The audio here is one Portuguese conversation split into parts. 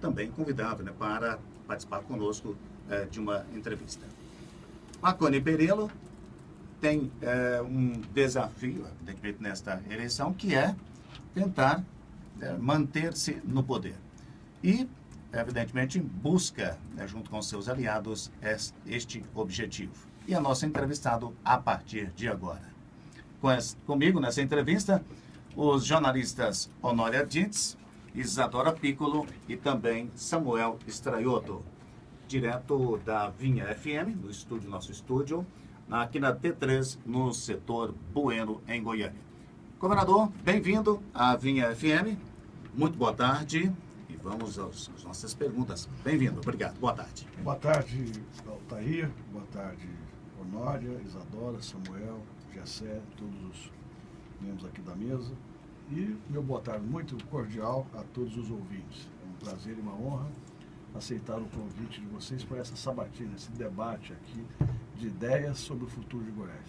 também convidado, né, para participar conosco de uma entrevista. A Cone Perillo tem um desafio, evidentemente, nesta eleição, que é tentar manter-se no poder. E, evidentemente, busca, junto com seus aliados, este objetivo. E é nosso entrevistado a partir de agora. Comigo nessa entrevista, os jornalistas Honória Dintz, Isadora Piccolo e também Samuel Straiotto, direto da Vinha FM, nosso estúdio, aqui na T3, no setor Bueno, em Goiânia. Governador, bem-vindo à Vinha FM, muito boa tarde e vamos às nossas perguntas. Bem-vindo, obrigado, boa tarde. Boa tarde, Altair, boa tarde, Honória, Isadora, Samuel, Gessé, todos os membros aqui da mesa. E meu boa tarde muito cordial a todos os ouvintes. É um prazer e uma honra aceitar o convite de vocês para essa sabatina, esse debate aqui de ideias sobre o futuro de Goiás.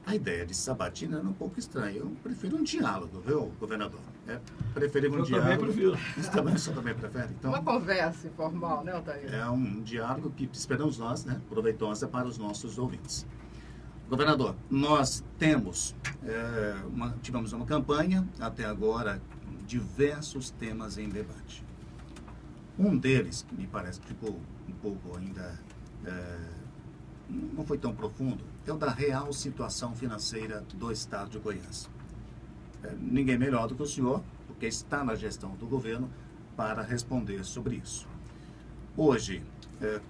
A ideia de sabatina era um pouco estranha. Eu prefiro um diálogo, viu, governador? Preferível um diálogo. Eu também prefiro. O senhor também prefere? Então, uma conversa informal, né, Altair? É um diálogo que esperamos nós, né, proveitosa para os nossos ouvintes. Governador, nós tivemos uma campanha, até agora, diversos temas em debate. Um deles, que me parece que ficou um pouco ainda, não foi tão profundo, é o da real situação financeira do Estado de Goiás. Ninguém melhor do que o senhor, porque está na gestão do governo, para responder sobre isso. Hoje,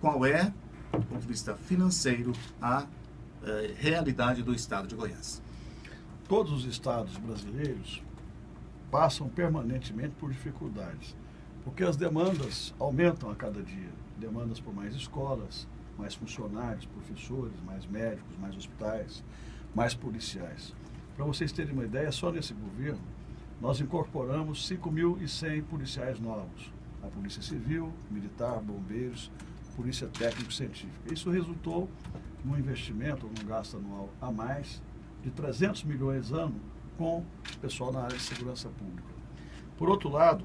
qual é, do ponto de vista financeiro, a realidade do Estado de Goiás? Todos os estados brasileiros passam permanentemente por dificuldades, porque as demandas aumentam a cada dia. Demandas por mais escolas, mais funcionários, professores, mais médicos, mais hospitais, mais policiais. Para vocês terem uma ideia, só nesse governo nós incorporamos 5.100 policiais novos. A Polícia Civil, Militar, Bombeiros, Polícia Técnico-Científica. Isso resultou num investimento, num gasto anual a mais de 300 milhões ano com o pessoal na área de segurança pública. Por outro lado,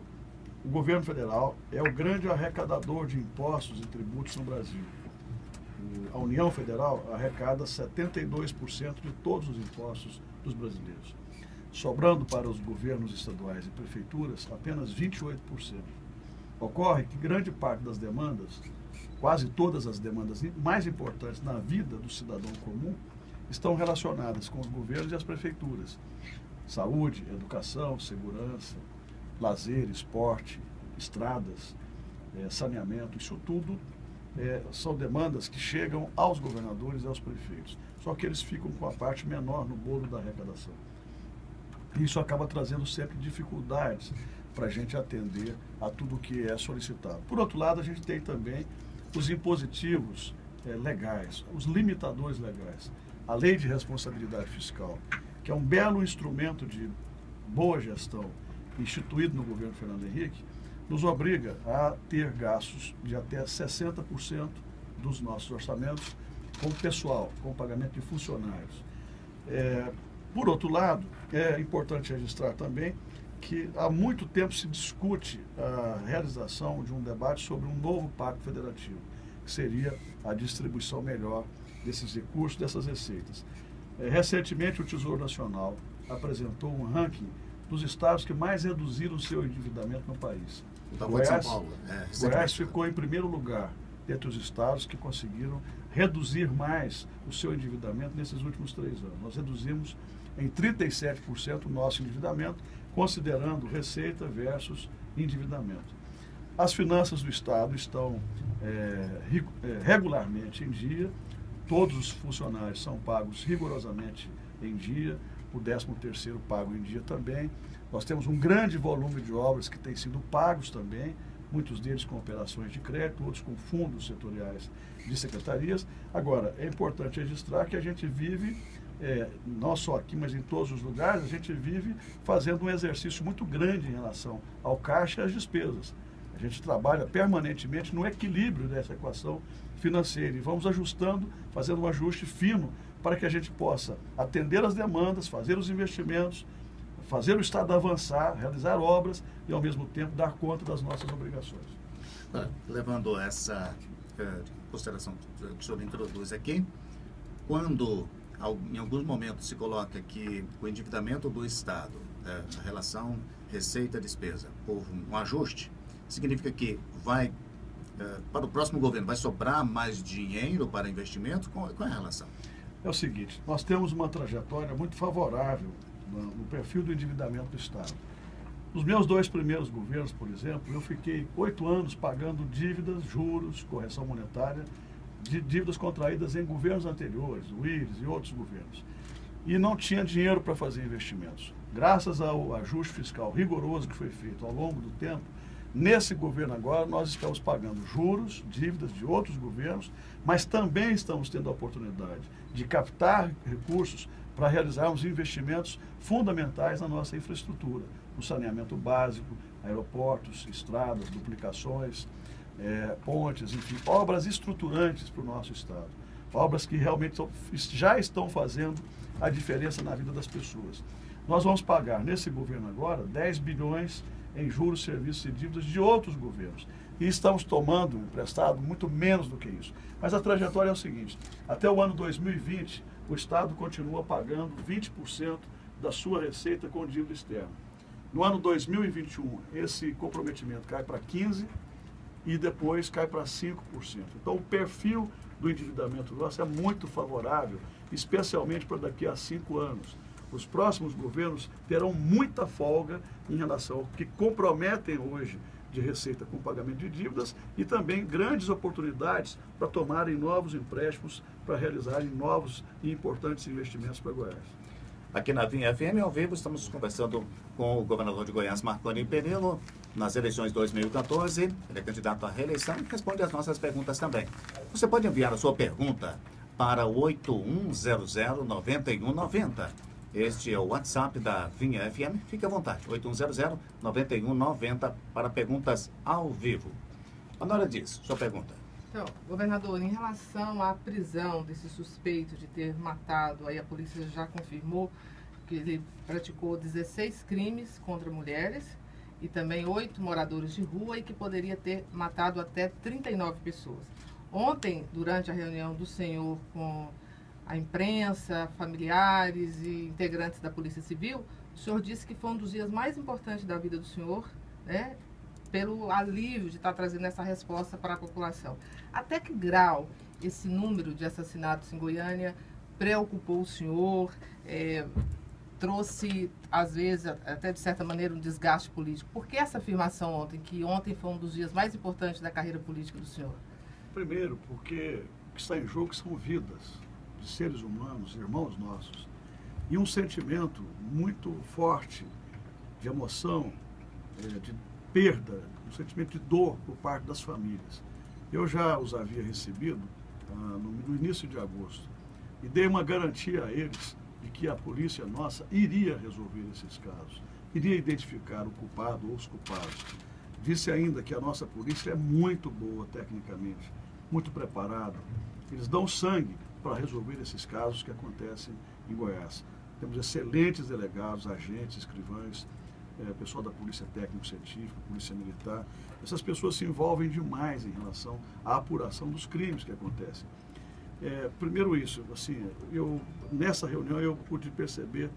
o governo federal é o grande arrecadador de impostos e tributos no Brasil. A União Federal arrecada 72% de todos os impostos dos brasileiros, sobrando para os governos estaduais e prefeituras apenas 28%. Ocorre que grande parte das demandas, quase todas as demandas mais importantes na vida do cidadão comum, estão relacionadas com os governos e as prefeituras. Saúde, educação, segurança, lazer, esporte, estradas, saneamento, isso tudo são demandas que chegam aos governadores e aos prefeitos. Só que eles ficam com a parte menor no bolo da arrecadação. Isso acaba trazendo sempre dificuldades para a gente atender a tudo o que é solicitado. Por outro lado, a gente tem também os impositivos legais, os limitadores legais. A Lei de Responsabilidade Fiscal, que é um belo instrumento de boa gestão instituído no governo Fernando Henrique, nos obriga a ter gastos de até 60% dos nossos orçamentos com pessoal, com pagamento de funcionários. Por outro lado, é importante registrar também que há muito tempo se discute a realização de um debate sobre um novo pacto federativo, que seria a distribuição melhor desses recursos, dessas receitas. Recentemente, o Tesouro Nacional apresentou um ranking dos estados que mais reduziram o seu endividamento no país. Goiás ficou em primeiro lugar entre os estados que conseguiram reduzir mais o seu endividamento nesses últimos 3 anos. Nós reduzimos em 37% o nosso endividamento, considerando receita versus endividamento. As finanças do Estado estão regularmente em dia, todos os funcionários são pagos rigorosamente em dia, o 13º pago em dia também. Nós temos um grande volume de obras que têm sido pagos também, muitos deles com operações de crédito, outros com fundos setoriais de secretarias. Agora, é importante registrar que a gente vive, não só aqui, mas em todos os lugares, a gente vive fazendo um exercício muito grande em relação ao caixa e às despesas. A gente trabalha permanentemente no equilíbrio dessa equação financeira e vamos ajustando, fazendo um ajuste fino para que a gente possa atender as demandas, fazer os investimentos, fazer o Estado avançar, realizar obras e, ao mesmo tempo, dar conta das nossas obrigações. Levando essa consideração que o senhor introduz aqui, quando em alguns momentos se coloca que o endividamento do Estado, a relação receita-despesa, houve um ajuste, significa que vai, para o próximo governo, vai sobrar mais dinheiro para investimento? Qual é a relação? É o seguinte, nós temos uma trajetória muito favorável no perfil do endividamento do Estado. Nos meus 2 primeiros governos, por exemplo, eu fiquei 8 anos pagando dívidas, juros, correção monetária, de dívidas contraídas em governos anteriores, o Íris e outros governos. E não tinha dinheiro para fazer investimentos. Graças ao ajuste fiscal rigoroso que foi feito ao longo do tempo, nesse governo agora nós estamos pagando juros, dívidas de outros governos, mas também estamos tendo a oportunidade de captar recursos para realizarmos investimentos fundamentais na nossa infraestrutura, no saneamento básico, aeroportos, estradas, duplicações, pontes, enfim, obras estruturantes para o nosso Estado. Obras que realmente já estão fazendo a diferença na vida das pessoas. Nós vamos pagar, nesse governo agora, 10 bilhões em juros, serviços e dívidas de outros governos. E estamos tomando emprestado muito menos do que isso. Mas a trajetória é o seguinte, até o ano 2020, o Estado continua pagando 20% da sua receita com dívida externa. No ano 2021, esse comprometimento cai para 15% e depois cai para 5%. Então, o perfil do endividamento nosso é muito favorável, especialmente para daqui a 5 anos. Os próximos governos terão muita folga em relação ao que comprometem hoje de receita com pagamento de dívidas e também grandes oportunidades para tomarem novos empréstimos, para realizarem novos e importantes investimentos para Goiás. Aqui na Vinha FM, ao vivo, estamos conversando com o governador de Goiás, Marconi Perillo, nas eleições 2014. Ele é candidato à reeleição e responde às nossas perguntas também. Você pode enviar a sua pergunta para 8100-9190. Este é o WhatsApp da Vinha FM. Fique à vontade, 8100-9190 para perguntas ao vivo. Honora diz, sua pergunta. Então, governador, em relação à prisão desse suspeito de ter matado, aí a polícia já confirmou que ele praticou 16 crimes contra mulheres e também 8 moradores de rua e que poderia ter matado até 39 pessoas. Ontem, durante a reunião do senhor com a imprensa, familiares e integrantes da Polícia Civil, o senhor disse que foi um dos dias mais importantes da vida do senhor, né? Pelo alívio de estar trazendo essa resposta para a população. Até que grau esse número de assassinatos em Goiânia preocupou o senhor, trouxe, às vezes, até de certa maneira, um desgaste político? Por que essa afirmação ontem, que ontem foi um dos dias mais importantes da carreira política do senhor? Primeiro, porque o que está em jogo são vidas de seres humanos, irmãos nossos, e um sentimento muito forte de emoção, de perda, um sentimento de dor por parte das famílias. Eu já os havia recebido no início de agosto e dei uma garantia a eles de que a polícia nossa iria resolver esses casos, iria identificar o culpado ou os culpados. Disse ainda que a nossa polícia é muito boa tecnicamente, muito preparada. Eles dão sangue para resolver esses casos que acontecem em Goiás. Temos excelentes delegados, agentes, escrivães, pessoal da Polícia Técnico-Científica, Polícia Militar. Essas pessoas se envolvem demais em relação à apuração dos crimes que acontecem. Primeiro isso, assim, nessa reunião eu pude perceber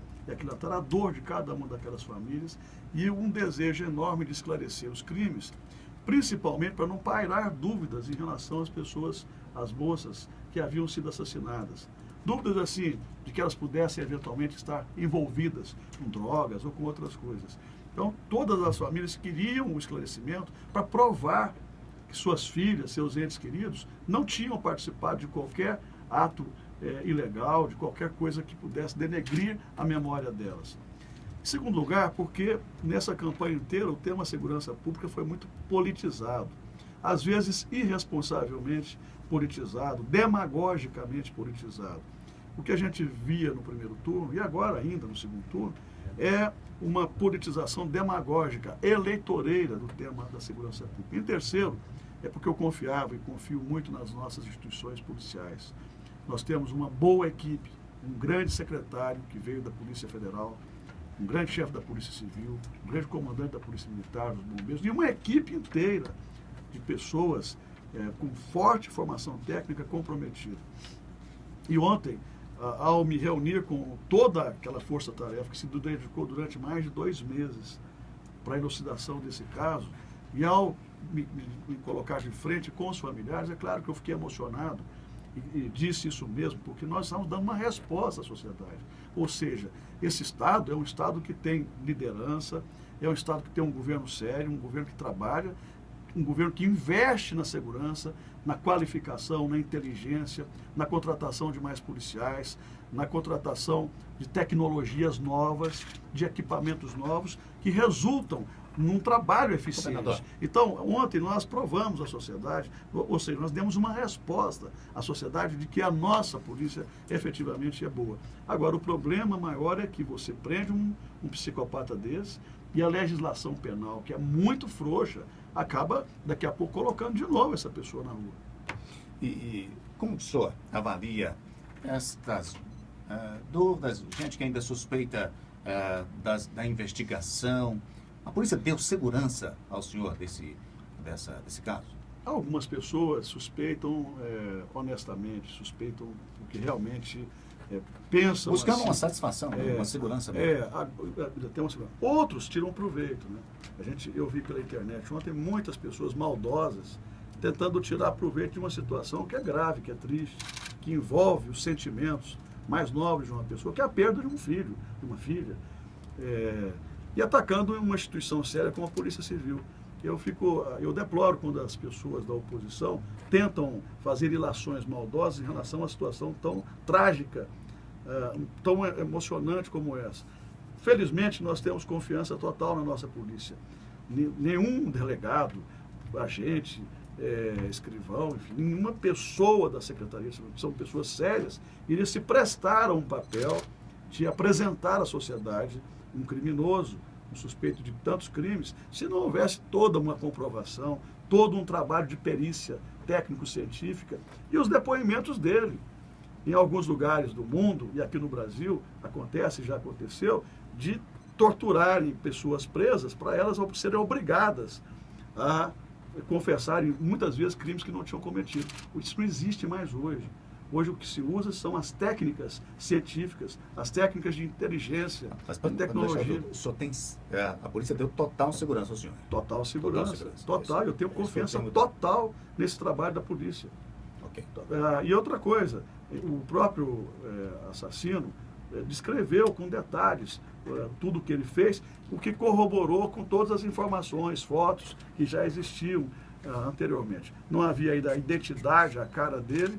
a dor de cada uma daquelas famílias e um desejo enorme de esclarecer os crimes, principalmente para não pairar dúvidas em relação às pessoas, às moças que haviam sido assassinadas. Dúvidas assim, de que elas pudessem eventualmente estar envolvidas com drogas ou com outras coisas. Então, todas as famílias queriam o esclarecimento para provar que suas filhas, seus entes queridos, não tinham participado de qualquer ato ilegal, de qualquer coisa que pudesse denegrir a memória delas. Em segundo lugar, porque nessa campanha inteira o tema segurança pública foi muito politizado, às vezes irresponsavelmente politizado, demagogicamente politizado. O que a gente via no primeiro turno, e agora ainda no segundo turno, é uma politização demagógica, eleitoreira do tema da segurança pública. Em terceiro, é porque eu confiava e confio muito nas nossas instituições policiais. Nós temos uma boa equipe, um grande secretário que veio da Polícia Federal, um grande chefe da Polícia Civil, um grande comandante da Polícia Militar, dos bombeiros, e uma equipe inteira de pessoas com forte formação técnica comprometida. E ontem, ao me reunir com toda aquela força-tarefa que se dedicou durante mais de 2 meses para a elucidação desse caso, e ao me colocar de frente com os familiares, é claro que eu fiquei emocionado e disse isso mesmo, porque nós estamos dando uma resposta à sociedade. Ou seja, esse Estado é um Estado que tem liderança, é um Estado que tem um governo sério, um governo que trabalha, um governo que investe na segurança, na qualificação, na inteligência, na contratação de mais policiais, na contratação de tecnologias novas, de equipamentos novos, que resultam num trabalho eficiente. Então, ontem nós provamos à sociedade, ou seja, nós demos uma resposta à sociedade de que a nossa polícia efetivamente é boa. Agora, o problema maior é que você prende um psicopata desse e a legislação penal, que é muito frouxa, acaba daqui a pouco colocando de novo essa pessoa na rua. E como o senhor avalia estas dúvidas, gente que ainda suspeita da investigação? A polícia deu segurança ao senhor desse caso? Algumas pessoas suspeitam, honestamente, suspeitam porque realmente pensam... Buscando assim, uma satisfação, uma segurança. Tem uma segurança. Outros tiram proveito, né? Eu vi pela internet ontem muitas pessoas maldosas tentando tirar proveito de uma situação que é grave, que é triste, que envolve os sentimentos mais nobres de uma pessoa, que é a perda de um filho, de uma filha. E atacando uma instituição séria como a Polícia Civil. Eu deploro quando as pessoas da oposição tentam fazer ilações maldosas em relação a uma situação tão trágica, tão emocionante como essa. Felizmente, nós temos confiança total na nossa polícia. Nenhum delegado, agente, escrivão, enfim, nenhuma pessoa da Secretaria, são pessoas sérias, iria se prestar a um papel de apresentar à sociedade um criminoso, um suspeito de tantos crimes, se não houvesse toda uma comprovação, todo um trabalho de perícia técnico-científica e os depoimentos dele. Em alguns lugares do mundo, e aqui no Brasil, acontece, já aconteceu, de torturarem pessoas presas para elas serem obrigadas a confessarem, muitas vezes, crimes que não tinham cometido. Isso não existe mais hoje. Hoje o que se usa são as técnicas científicas, as técnicas de inteligência, de tecnologia. A polícia deu total segurança ao senhor? Total segurança. Total. Eu tenho confiança total nesse trabalho da polícia. Okay. E outra coisa, o próprio assassino descreveu com detalhes tudo o que ele fez, o que corroborou com todas as informações, fotos que já existiam anteriormente. Não havia ainda a identidade, a cara dele,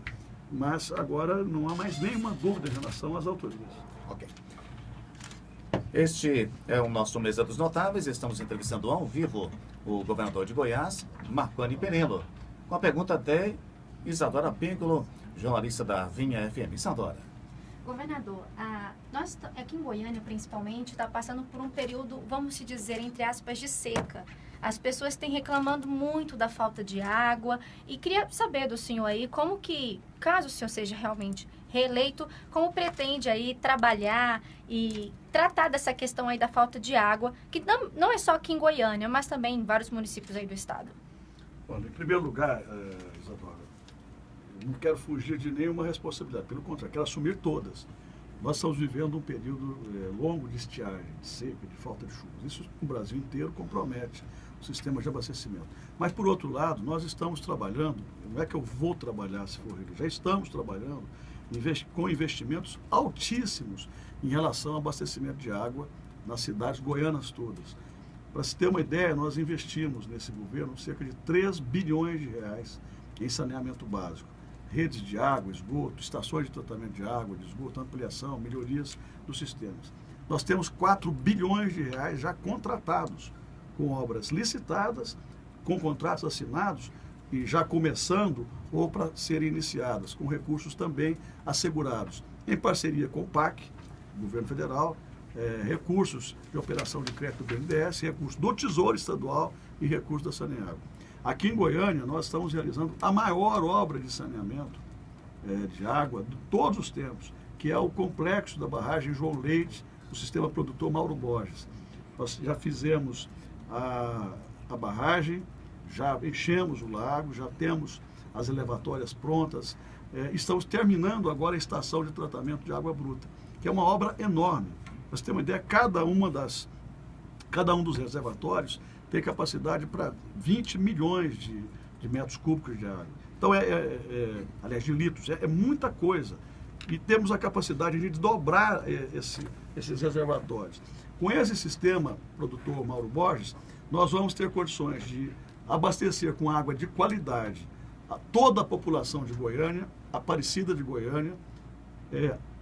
mas agora não há mais nenhuma dúvida em relação às autorias. Ok. Este é o nosso Mesa dos Notáveis. Estamos entrevistando ao vivo o governador de Goiás, Marconi Perillo, com a pergunta de Isadora Piccolo, jornalista da Vinha FM. Isadora. Governador, nós aqui em Goiânia, principalmente, está passando por um período, vamos se dizer, entre aspas, de seca. As pessoas têm reclamando muito da falta de água e queria saber do senhor aí como que, caso o senhor seja realmente reeleito, como pretende aí trabalhar e tratar dessa questão aí da falta de água, que não é só aqui em Goiânia, mas também em vários municípios aí do estado. Olha, em primeiro lugar, Isadora, eu não quero fugir de nenhuma responsabilidade, pelo contrário, quero assumir todas. Nós estamos vivendo um período longo de estiagem, de seca, de falta de chuvas. Isso no Brasil inteiro compromete o sistema de abastecimento. Mas, por outro lado, nós estamos trabalhando, não é que eu vou trabalhar se for reeleito, já estamos trabalhando com investimentos altíssimos em relação ao abastecimento de água nas cidades goianas todas. Para se ter uma ideia, nós investimos nesse governo cerca de 3 bilhões de reais em saneamento básico. Redes de água, esgoto, estações de tratamento de água, de esgoto, ampliação, melhorias dos sistemas. Nós temos 4 bilhões de reais já contratados, com obras licitadas, com contratos assinados e já começando ou para serem iniciadas, com recursos também assegurados, em parceria com o PAC, Governo Federal, recursos de operação de crédito do BNDES, recursos do Tesouro Estadual e recursos da Saneago. Aqui em Goiânia, nós estamos realizando a maior obra de saneamento de água de todos os tempos, que é o complexo da barragem João Leite, o sistema produtor Mauro Borges. Nós já fizemos a barragem, já enchemos o lago, já temos as elevatórias prontas, estamos terminando agora a estação de tratamento de água bruta, que é uma obra enorme. Para você ter uma ideia, cada um dos reservatórios tem capacidade para 20 milhões de metros cúbicos de água. Então, aliás, de litros, é muita coisa. E temos a capacidade de dobrar esses reservatórios. Com esse sistema produtor Mauro Borges, nós vamos ter condições de abastecer com água de qualidade a toda a população de Goiânia, Aparecida de Goiânia,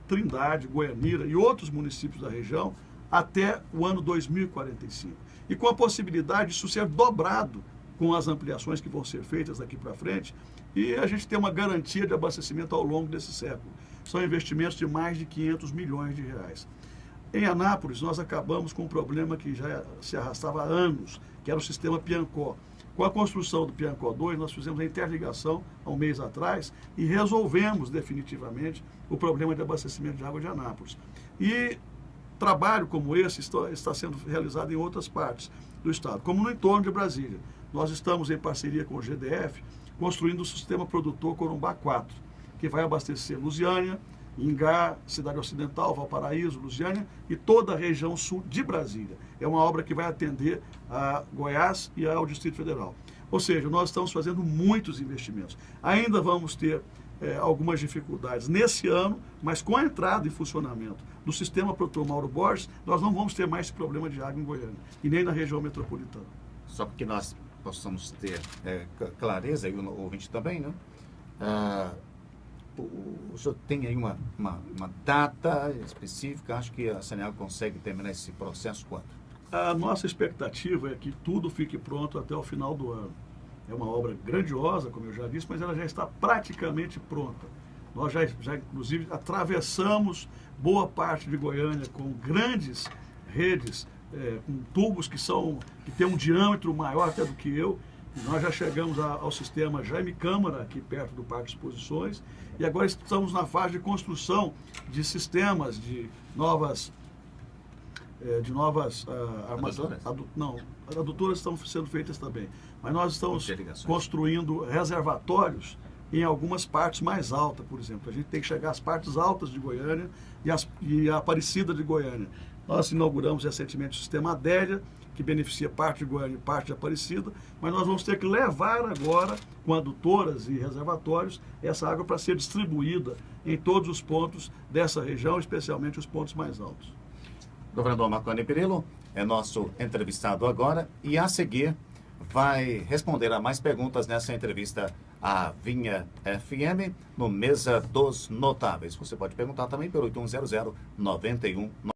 Trindade, Goianira e outros municípios da região até o ano 2045. E com a possibilidade disso ser dobrado com as ampliações que vão ser feitas daqui para frente, e a gente tem uma garantia de abastecimento ao longo desse século. São investimentos de mais de 500 milhões de reais. Em Anápolis, nós acabamos com um problema que já se arrastava há anos, que era o sistema Piancó. Com a construção do Piancó 2, nós fizemos a interligação há um mês atrás e resolvemos definitivamente o problema de abastecimento de água de Anápolis. E trabalho como esse está sendo realizado em outras partes do estado, como no entorno de Brasília. Nós estamos em parceria com o GDF, construindo o sistema produtor Corumbá 4, que vai abastecer Lusiânia, Ingá, Cidade Ocidental, Valparaíso, Lusiânia e toda a região sul de Brasília. É uma obra que vai atender a Goiás e ao Distrito Federal. Ou seja, nós estamos fazendo muitos investimentos. Ainda vamos ter algumas dificuldades nesse ano, mas com a entrada em funcionamento do sistema produtor Mauro Borges, nós não vamos ter mais esse problema de água em Goiânia e nem na região metropolitana. Só para que nós possamos ter clareza, e o ouvinte também, né? O senhor tem aí uma data específica? Acho que a Saneago consegue terminar esse processo quando? A nossa expectativa é que tudo fique pronto até o final do ano. É uma obra grandiosa, como eu já disse, mas ela já está praticamente pronta. Nós já inclusive, atravessamos boa parte de Goiânia com grandes redes, com tubos que têm um diâmetro maior até do que eu. Nós já chegamos ao sistema Jaime Câmara, aqui perto do Parque de Exposições, e agora estamos na fase de construção de sistemas de novas adutoras? Não, as adutoras estão sendo feitas também, mas nós estamos construindo reservatórios em algumas partes mais altas, por exemplo. A gente tem que chegar às partes altas de Goiânia e a Aparecida de Goiânia. Nós inauguramos recentemente o sistema Adélia, que beneficia parte de Goiânia e parte de Aparecida, mas nós vamos ter que levar agora, com adutoras e reservatórios, essa água para ser distribuída em todos os pontos dessa região, especialmente os pontos mais altos. Governador Marconi Perillo é nosso entrevistado agora e a seguir vai responder a mais perguntas nessa entrevista à Vinha FM no Mesa dos Notáveis. Você pode perguntar também pelo 8100-91